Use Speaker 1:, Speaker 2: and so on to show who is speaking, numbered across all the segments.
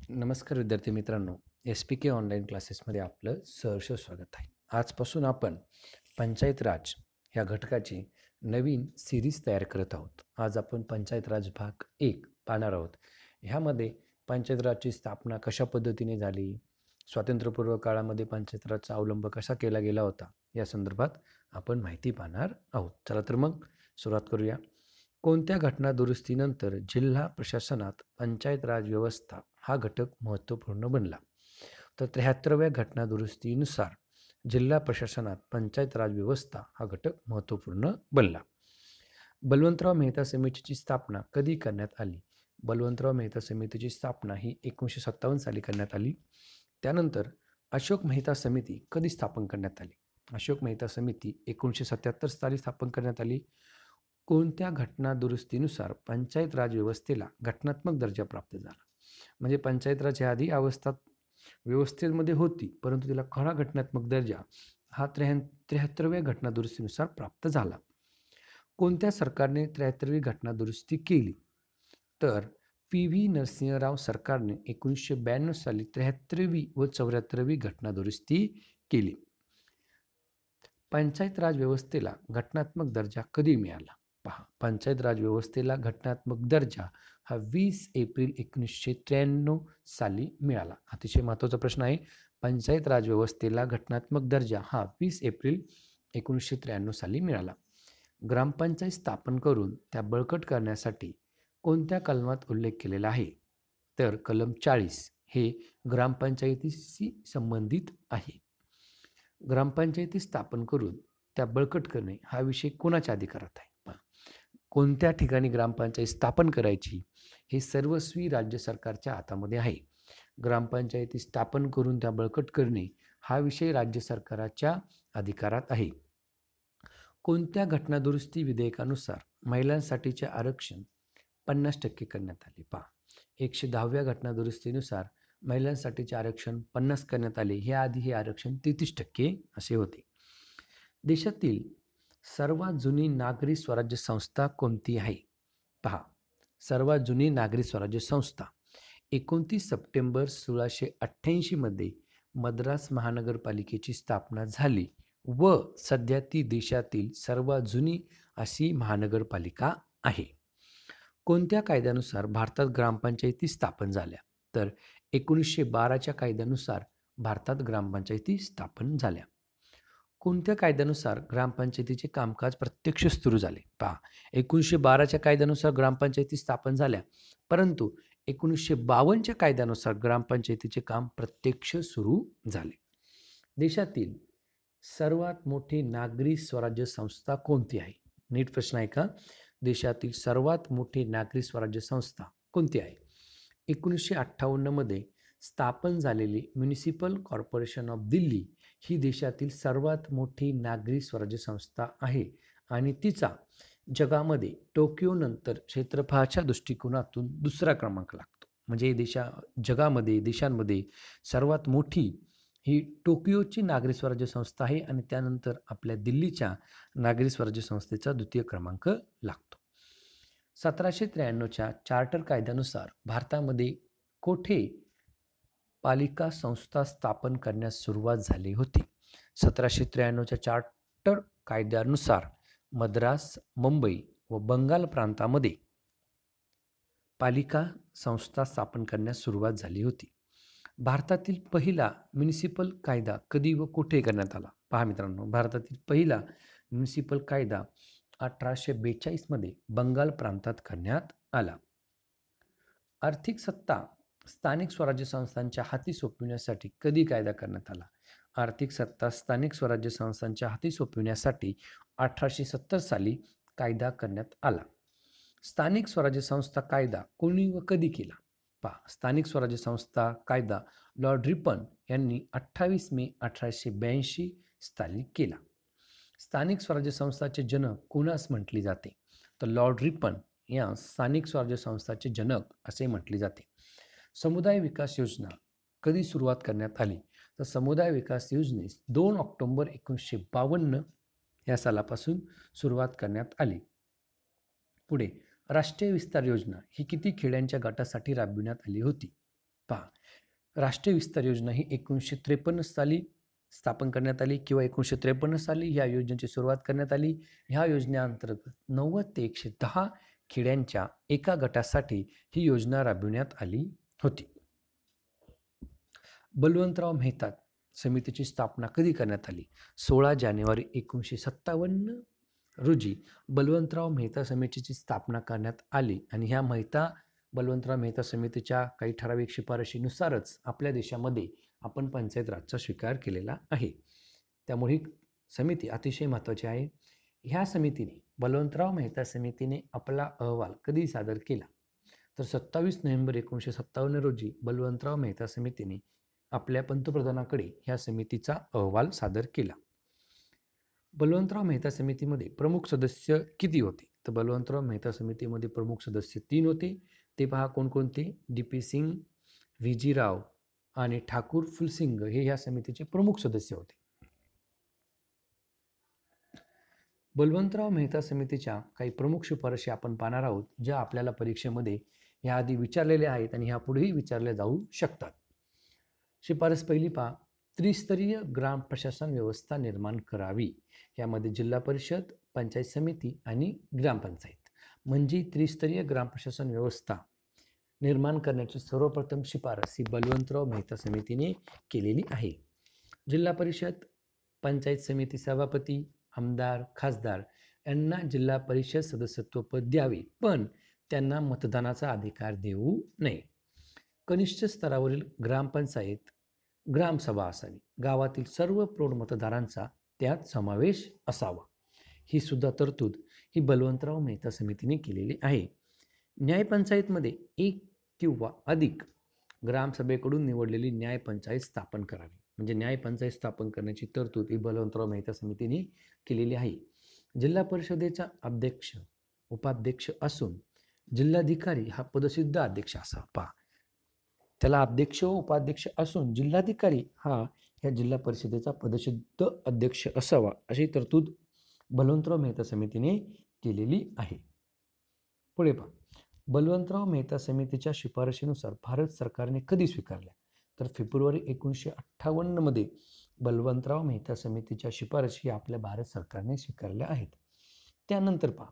Speaker 1: नमस्कार विद्यार्थी मित्रांनो, SPK ऑनलाईन क्लासेसमध्ये आपलं सहर्ष स्वागत आहे. आजपासून आपण पंचायत राज या घटकाची नवीन सिरीज तयार करत आहोत. आज आपण पंचायत राज भाग 1 पाहणार आहोत. ह्यामध्ये पंचायत राजची स्थापना कशा पद्धतीने झाली, स्वातंत्र्यपूर्व काळामध्ये पंचायत राजचा अवलंब कसा केला गेला होता, या संदर्भात आपण माहिती पाहणार आहोत. चला तर मग सुरुवात करूया. कोणत्या घटना दुरुस्तीनंतर जिल्हा प्रशासनात पंचायत राज व्यवस्था हा घटक महत्त्वपूर्ण बनला? तर 73व्या घटना दुरुस्तीनुसार जिल्हा प्रशासनात पंचायत राज व्यवस्था हा घटक महत्त्वपूर्ण बनला. बलवंतराव मेहता समितीची स्थापना कधी करण्यात आली? बलवंतराव मेहता समितीची स्थापना ही 1957 साली करण्यात आली. त्यानंतर अशोक मेहता समिती कधी स्थापन करण्यात आली? अशोक मेहता समिती 1977 साली स्थापन करण्यात आली. कोणत्या घटना दुरुस्तीनुसार पंचायत राज व्यवस्थेला घटनात्मक दर्जा प्राप्त झाला? म्हणजे पंचायत राज ह्या आधी व्यवस्थेमध्ये होती, परंतु तिला खरा घटनात्मक दर्जा हा 73व्या घटना दुरुस्तीनुसार प्राप्त झाला. कोणत्या सरकारने 73वी घटना दुरुस्ती केली? तर PV नरसिंहराव सरकारने 1992 साली 73वी व 74वी घटना दुरुस्ती केली. पंचायत राज व्यवस्थेला घटनात्मक दर्जा कधी मिळाला? पहा, पंचायत राज व्यवस्थेला घटनात्मक दर्जा हा 20 एप्रिल 1993 साली मिळाला. अतिशय महत्त्वाचा प्रश्न आहे. पंचायत राज व्यवस्थेला घटनात्मक दर्जा हा 20 एप्रिल 1993 साली मिळाला. ग्रामपंचायत स्थापन करून त्या बळकट करण्यासाठी कोणत्या कलमात उल्लेख केलेला आहे? तर कलम 40 हे ग्रामपंचायतीशी संबंधित आहे. ग्रामपंचायती स्थापन करून त्या बळकट करणे हा विषय कोणाच्या अधिकारात आहे? पहा, कोणत्या ठिकाणी ग्रामपंचायत स्थापन करायची हे सर्वस्वी राज्य सरकारच्या हातामध्ये आहे. ग्रामपंचायती स्थापन करून त्या बळकट करणे हा विषय राज्य सरकाराच्या अधिकारात आहे. कोणत्या घटना दुरुस्ती विधेयकानुसार महिलांसाठीचे आरक्षण 50% करण्यात आले? पहा, 110व्या घटना दुरुस्तीनुसार महिलांसाठीचे आरक्षण 50 करण्यात आले. हे आधी हे आरक्षण 33% असे होते. देशातील सर्वात जुनी नागरी स्वराज्य संस्था कोणती आहे? पहा, सर्वात जुनी नागरी स्वराज्य संस्था 29 सप्टेंबर 1688 मध्ये मद्रास महानगरपालिकेची स्थापना झाली व सध्या ती देशातील सर्वात जुनी अशी महानगरपालिका आहे. कोणत्या कायद्यानुसार भारतात ग्रामपंचायती स्थापन झाल्या? तर 1912च्या कायद्यानुसार भारतात ग्रामपंचायती स्थापन झाल्या. कोणत्या कायद्यानुसार ग्रामपंचायतीचे कामकाज प्रत्यक्ष सुरू झाले? पहा, 1912च्या कायद्यानुसार ग्रामपंचायती स्थापन झाल्या, परंतु 1952च्या कायद्यानुसार ग्रामपंचायतीचे काम प्रत्यक्ष सुरू झाले. देशातील सर्वात मोठी नागरी स्वराज्य संस्था कोणती आहे? नीट प्रश्न आहे का? देशातील सर्वात मोठी नागरी स्वराज्य संस्था कोणती आहे? 1958 मध्ये स्थापन झालेली म्युनिसिपल कॉर्पोरेशन ऑफ दिल्ली ही देशातील सर्वात मोठी नागरी स्वराज्य संस्था आहे आणि तिचा जगामध्ये टोकियोनंतर क्षेत्रफळाच्या दृष्टिकोनातून दुसरा क्रमांक लागतो. म्हणजे देशांमध्ये सर्वात मोठी ही टोकियोची नागरी स्वराज्य संस्था आहे आणि त्यानंतर आपल्या दिल्लीच्या नागरी स्वराज्य संस्थेचा द्वितीय क्रमांक लागतो. 1793च्या चार्टर कायद्यानुसार भारतामध्ये कोठे पालिका संस्था स्थापन करण्यास सुरुवात झाली होती? 1793च्या चार्टर कायद्यानुसार मद्रास, मुंबई व बंगाल प्रांतामध्ये पालिका संस्था स्थापन करण्यास सुरुवात झाली होती. भारतातील पहिला म्युनिसिपल कायदा कधी व कुठे करण्यात आला? पहा मित्रांनो, भारतातील पहिला म्युनिसिपल कायदा 1842 मध्ये बंगाल प्रांतात करण्यात आला. आर्थिक सत्ता स्थानिक स्वराज्य संस्थांच्या हाती सोपविण्यासाठी कधी कायदा करण्यात आला? आर्थिक सत्ता स्थानिक स्वराज्य संस्थांच्या हाती सोपविण्यासाठी 1870 साली कायदा करण्यात आला. स्थानिक स्वराज्य संस्था कायदा कोणी व कधी केला? पहा, स्थानिक स्वराज्य संस्था कायदा लॉर्ड रिपन यांनी 28 मे 1882 साली केला. स्थानिक स्वराज्य संस्थाचे जनक कोणास म्हटले जाते? तर लॉर्ड रिपन या स्थानिक स्वराज्य संस्थाचे जनक असे म्हटले जाते. समुदाय विकास योजना कधी सुरुवात करण्यात आली? तर समुदाय विकास योजनेस 2 ऑक्टोबर 1952 या सालापासून सुरुवात करण्यात आली. पुढे राष्ट्रीय विस्तार योजना ही किती खेड्यांच्या गटासाठी राबविण्यात आली होती? पहा, राष्ट्रीय विस्तार योजना ही 1953 साली स्थापन करण्यात आली किंवा 1953 साली ह्या योजनेची सुरुवात करण्यात आली. ह्या योजनेअंतर्गत 90 ते 110 खेड्यांच्या एका गटासाठी ही योजना राबविण्यात आली होती. बलवंतराव मेहता समितीची स्थापना कधी करण्यात आली? 16 जानेवारी 1957 रोजी बलवंतराव मेहता समितीची स्थापना करण्यात आली आणि ह्या बलवंतराव मेहता समितीच्या काही ठराविक शिफारशीनुसारच आपल्या देशामध्ये आपण पंचायत राजचा स्वीकार केलेला आहे. त्यामुळे ही समिती अतिशय महत्त्वाची आहे. ह्या समितीने बलवंतराव मेहता समितीने आपला अहवाल कधी सादर केला? तर 27 नोव्हेंबर 1957 रोजी बलवंतराव मेहता समितीने आपल्या पंतप्रधानाकडे ह्या समितीचा अहवाल सादर केला. बलवंतराव मेहता समितीमध्ये प्रमुख सदस्य किती होते? तर बलवंतराव मेहता समितीमध्ये प्रमुख सदस्य 3 होते. ते पहा कोणकोणते? डी.पी. सिंग, व्ही.जी. राव आणि ठाकूर फुलसिंग हे ह्या समितीचे प्रमुख सदस्य होते. बलवंतराव मेहता समितीच्या काही प्रमुख शिफारशी आपण पाहणार आहोत, ज्या आपल्याला परीक्षेमध्ये याआधी विचारलेल्या आहेत आणि ह्या पुढेही विचारल्या जाऊ शकतात. शिफारस पहिली पहा, त्रिस्तरीय ग्राम प्रशासन व्यवस्था निर्माण करावी. यामध्ये जिल्हा परिषद, पंचायत समिती आणि ग्रामपंचायत म्हणजे त्रिस्तरीय ग्राम प्रशासन व्यवस्था निर्माण करण्याची सर्वप्रथम शिफारस ही बलवंतराव मेहता समितीने केलेली आहे. जिल्हा परिषद, पंचायत समिती सभापती, आमदार, खासदार यांना जिल्हा परिषद सदस्यत्व पद द्यावे, पण त्यांना मतदानाचा अधिकार देऊ नये. कनिष्ठ स्तरावरील ग्रामपंचायत ग्रामसभा असावी. गावातील सर्व प्रौढ मतदारांचा त्यात समावेश असावा. ही सुद्धा तरतूद ही बलवंतराव मेहता समितीने केलेली आहे. न्यायपंचायतमध्ये एक किंवा अधिक ग्रामसभेकडून निवडलेली न्यायपंचायत स्थापन करावी. म्हणजे न्यायपंचायत स्थापन करण्याची तरतूद ही बलवंतराव मेहता समितीने केलेली आहे. जिल्हा परिषदेचा अध्यक्ष, उपाध्यक्ष असून जिल्हाधिकारी हा पदसिद्ध अध्यक्ष असावा. पहा, त्याला अध्यक्ष व उपाध्यक्ष असून जिल्हाधिकारी हा ह्या जिल्हा परिषदेचा पदसिद्ध अध्यक्ष असावा, अशी तरतूद बलवंतराव मेहता समितीने केलेली आहे. पुढे पहा, बलवंतराव मेहता समितीच्या शिफारशीनुसार भारत सरकारने कधी स्वीकारल्या? तर फेब्रुवारी 1958 मध्ये बलवंतराव मेहता समितीच्या शिफारशी आपल्या भारत सरकारने स्वीकारल्या आहेत. त्यानंतर पहा,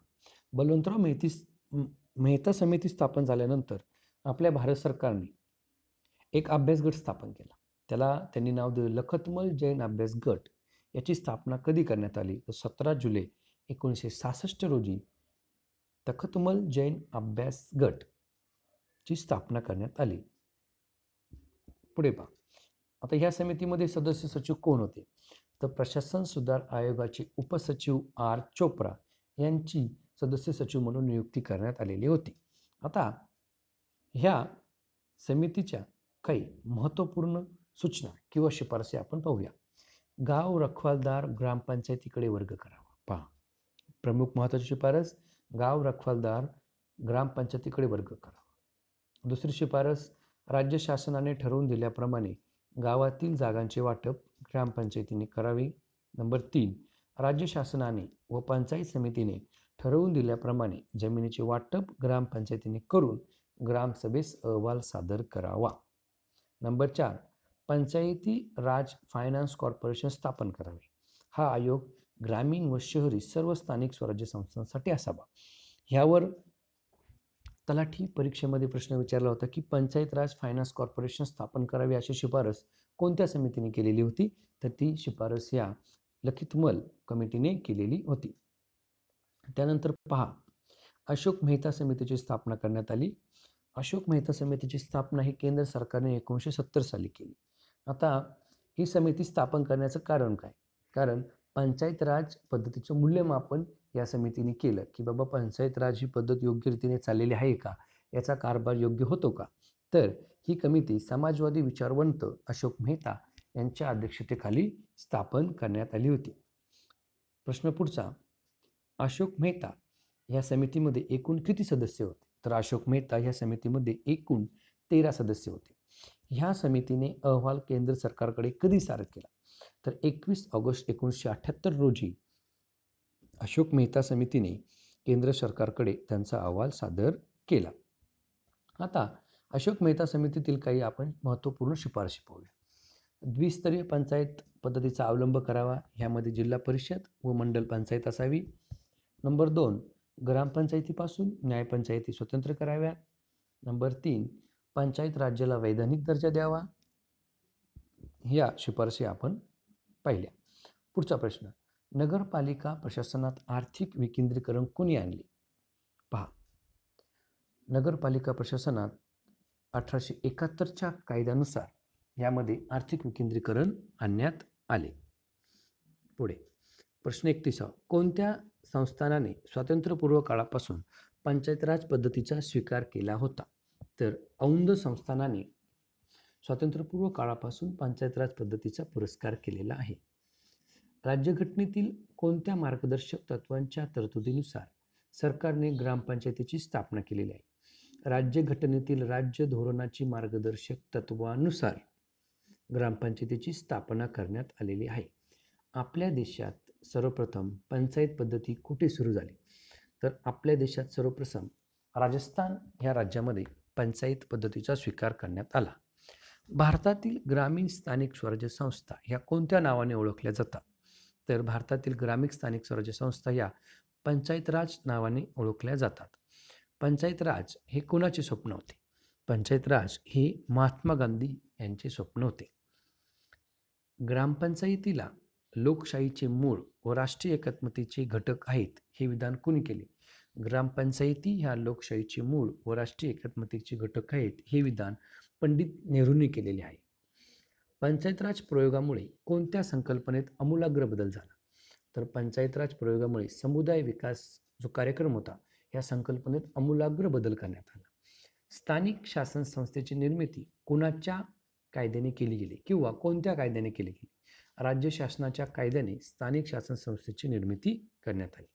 Speaker 1: बलवंतराव मेहता समिती स्थापन झाल्यानंतर आपल्या भारत सरकारने एक अभ्यास गट स्थापन केला. त्याला त्यांनी नाव दिलं लखतमल जैन अभ्यास गट. याची स्थापना कधी करण्यात आली? तर 17 जुलै 1966 रोजी तखतमल जैन अभ्यास गट ची स्थापना करण्यात आली. पुढे पहा, आता ह्या समितीमध्ये सदस्य सचिव कोण होते? तर प्रशासन सुधार आयोगाचे उपसचिव आर चोप्रा यांची सदस्य सचिव म्हणून नियुक्ती करण्यात आलेली होती. आता ह्या समितीच्या काही महत्त्वपूर्ण सूचना किंवा शिफारसी आपण पाहूया. गाव रखवालदार ग्रामपंचायतीकडे वर्ग करावा. पहा, प्रमुख महत्त्वाची शिफारस, गाव रखवालदार ग्रामपंचायतीकडे वर्ग करावा. दुसरी शिफारस, राज्य शासनाने ठरवून दिल्याप्रमाणे गावातील जागांचे वाटप ग्रामपंचायतीने करावे. नंबर 3, राज्य शासनाने व पंचायत समितीने ठरवून दिल्याप्रमाणे जमिनीचे वाटप ग्रामपंचायतीने करून ग्रामसभेस अहवाल सादर करावा. नंबर 4, पंचायती राज फायनान्स कॉर्पोरेशन स्थापन करावे. हा आयोग ग्रामीण व शहरी सर्व स्थानिक स्वराज्य संस्थांसाठी असावा. ह्यावर तलाठी परीक्षेमध्ये प्रश्न विचारला होता की पंचायत राज फायनान्स कॉर्पोरेशन स्थापन करावे अशी शिफारस कोणत्या समितीने केलेली होती? तर ती शिफारस या लखितमल कमिटीने केलेली होती. त्यानंतर पहा, अशोक मेहता समितीची स्थापना करण्यात आली. अशोक मेहता समितीची स्थापना ही केंद्र सरकारने 1970 साली केली. आता ही समिती स्थापन करण्याचं कारण काय? कारण पंचायत राज पद्धतीचं मूल्यमापन या समितीने केलं की बाबा पंचायत राज ही पद्धत योग्य रीतीने चाललेली आहे का, याचा कारभार योग्य होतो का. तर ही कमिटी समाजवादी विचारवंत अशोक मेहता यांच्या अध्यक्षतेखाली स्थापन करण्यात आली होती. प्रश्न पुढचा, अशोक मेहता या समितीमध्ये एकूण किती सदस्य होते? तर अशोक मेहता या समितीमध्ये एकूण 13 सदस्य होते. ह्या समितीने अहवाल केंद्र सरकारकडे कधी सादर केला? तर 21 ऑगस्ट 1978 रोजी अशोक मेहता समितीने केंद्र सरकारकडे त्यांचा अहवाल सादर केला. आता अशोक मेहता समितीतील काही आपण महत्त्वपूर्ण शिफारशी पाहूया. द्विस्तरीय पंचायत पद्धतीचा अवलंब करावा. ह्यामध्ये जिल्हा परिषद व मंडल पंचायत असावी. नंबर 2, ग्रामपंचायतीपासून न्यायपंचायती स्वतंत्र कराव्यात. नंबर 3, पंचायत राज्याला वैधानिक दर्जा द्यावा. ह्या शिफारशी आपण पाहिल्या. पुढचा प्रश्न, नगरपालिका प्रशासनात आर्थिक विकेंद्रीकरण कोणी आणले? पहा, नगरपालिका प्रशासनात 1871च्या कायद्यानुसार यामध्ये आर्थिक विकेंद्रीकरण आणण्यात आले. पुढे प्रश्न 31, कोणत्या संस्थानाने स्वातंत्र्यपूर्व काळापासून पंचायत राज पद्धतीचा स्वीकार केला होता? तर औंध संस्थानाने स्वातंत्र्यपूर्व काळापासून पंचायत राज पद्धतीचा पुरस्कार केलेला आहे. राज्यघटनेतील कोणत्या मार्गदर्शक तत्वांच्या तरतुदीनुसार सरकारने ग्रामपंचायतीची स्थापना केलेली आहे? राज्यघटनेतील राज्य धोरणाची मार्गदर्शक तत्वानुसार ग्रामपंचायतीची स्थापना करण्यात आलेली आहे. आपल्या देशात सर्वप्रथम पंचायत पद्धती कुठे सुरू झाली? तर आपल्या देशात सर्वप्रथम राजस्थान ह्या राज्यामध्ये पंचायत पद्धतीचा स्वीकार करण्यात आला. भारतातील ग्रामीण स्थानिक स्वराज्य संस्था ह्या कोणत्या नावाने ओळखल्या जातात? तर भारतातील ग्रामीण स्थानिक स्वराज्य संस्था ह्या पंचायत राज नावाने ओळखल्या जातात. पंचायत राज हे कोणाचे स्वप्न होते? पंचायत राज हे महात्मा गांधी यांचे स्वप्न होते. ग्रामपंचायतीला लोकशाहीचे मूळ व राष्ट्रीय एकात्मतेचे घटक आहेत हे विधान कोणी केले? ग्रामपंचायती ह्या लोकशाहीचे मूळ व राष्ट्रीय एकात्मतेचे घटक आहेत हे विधान पंडित नेहरूंनी केलेले आहे. पंचायत राज प्रयोगामुळे कोणत्या संकल्पनेत आमूलाग्र बदल झाला? तर पंचायत राज प्रयोगामुळे समुदाय विकास जो कार्यक्रम होता या संकल्पनेत आमूलाग्र बदल करण्यात आला. स्थानिक शासन संस्थेची निर्मिती कोणाच्या कायद्याने केली गेली किंवा कोणत्या कायद्याने केली गेली? राज्य शासनाच्या कायद्याने स्थानिक शासन संस्थेची निर्मिती करण्यात आली.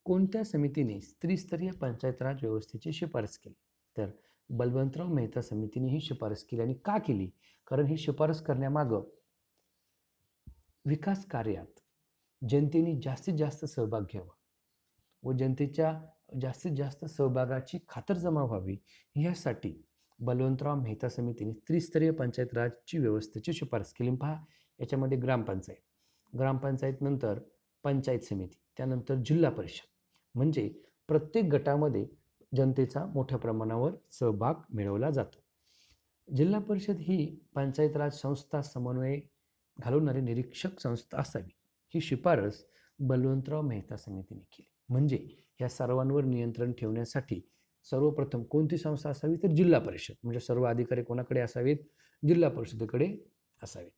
Speaker 1: कोणत्या समितीने त्रिस्तरीय पंचायत राज व्यवस्थेची शिफारस केली? तर बलवंतराव मेहता समितीने ही शिफारस केली. आणि का केली? कारण ही शिफारस करण्यामागं विकास कार्यात जनतेने जास्तीत जास्त सहभाग घ्यावा व जनतेच्या जास्तीत जास्त सहभागाची खातरजमा व्हावी यासाठी बलवंतराव मेहता समितीने त्रिस्तरीय पंचायत राजची व्यवस्थेची शिफारस केली. पहा, याच्यामध्ये ग्रामपंचायत नंतर पंचायत समिती, त्यानंतर जिल्हा परिषद, म्हणजे प्रत्येक गटामध्ये जनतेचा मोठ्या प्रमाणावर सहभाग मिळवला जातो. जिल्हा परिषद ही पंचायत राज संस्था समन्वय घालवणारी निरीक्षक संस्था असावी ही शिफारस बलवंतराव मेहता समितीने केली. म्हणजे या सर्वांवर नियंत्रण ठेवण्यासाठी सर्वप्रथम कोणती संस्था असावी? तर जिल्हा परिषद. म्हणजे सर्व अधिकारी कोणाकडे असावेत? जिल्हा परिषदेकडे असावेत.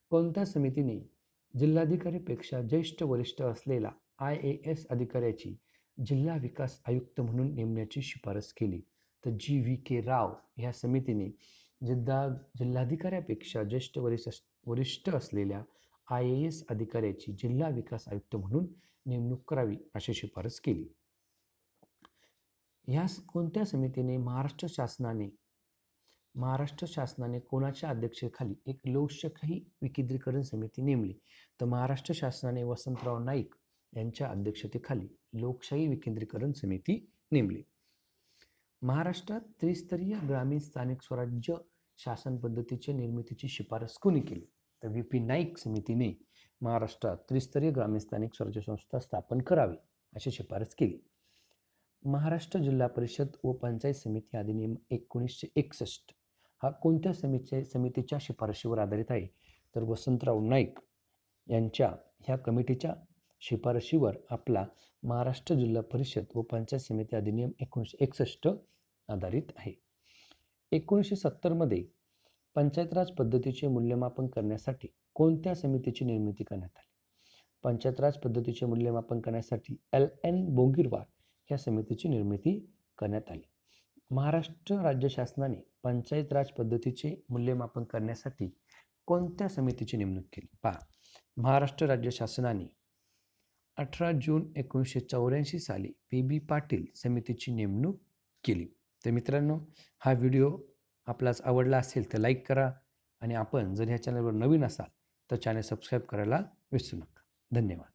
Speaker 1: कोणत्या समितीने जिल्हाधिकारीपेक्षा ज्येष्ठ वरिष्ठ असलेला IAS अधिकाऱ्याची जिल्हा विकास आयुक्त म्हणून नेमण्याची शिफारस केली? तर GVK राव ह्या समितीने जिल्हाधिकाऱ्यापेक्षा ज्येष्ठ वरिष्ठ असलेल्या IAS अधिकाऱ्याची जिल्हा विकास आयुक्त म्हणून नेमणूक करावी अशी शिफारस केली. ह्या कोणत्या समितीने महाराष्ट्र शासनाने कोणाच्या अध्यक्षतेखाली एक लोकशाही विकेंद्रीकरण समिती नेमली? तर महाराष्ट्र शासनाने वसंतराव नाईक यांच्या अध्यक्षतेखाली लोकशाही विकेंद्रीकरण समिती नेमली. महाराष्ट्रात त्रिस्तरीय ग्रामीण स्थानिक स्वराज्य शासन पद्धतीच्या निर्मितीची शिफारस कोणी केली? तर VP नाईक समितीने महाराष्ट्रात त्रिस्तरीय ग्रामीण स्थानिक स्वराज्य संस्था स्थापन करावी अशी शिफारस केली. महाराष्ट्र जिल्हा परिषद व पंचायत समिती अधिनियम 1961 हा कोणत्या समितीच्या शिफारशीवर आधारित आहे? तर वसंतराव नाईक यांच्या ह्या कमिटीच्या शिफारशीवर आपला महाराष्ट्र जिल्हा परिषद व पंचायत समिती अधिनियम 1961 आधारित आहे. 1970 मध्ये पंचायत राज पद्धतीचे मूल्यमापन करण्यासाठी कोणत्या समितीची निर्मिती करण्यात आली? पंचायत राज पद्धतीचे मूल्यमापन करण्यासाठी LN बोंगिरवार ह्या समितीची निर्मिती करण्यात आली. महाराष्ट्र राज्य शासनाने पंचायत राज पद्धतीचे मूल्यमापन करण्यासाठी कोणत्या समितीची नेमणूक केली? पहा, महाराष्ट्र राज्य शासनाने 18 जून 1984 साली PB पाटील समितीची नेमणूक केली. तर मित्रांनो, हा व्हिडिओ आपल्यास आवडला असेल तर लाईक करा आणि आपण जर ह्या चॅनलवर नवीन असाल तर चॅनल सबस्क्राईब करायला विसरू नका. धन्यवाद.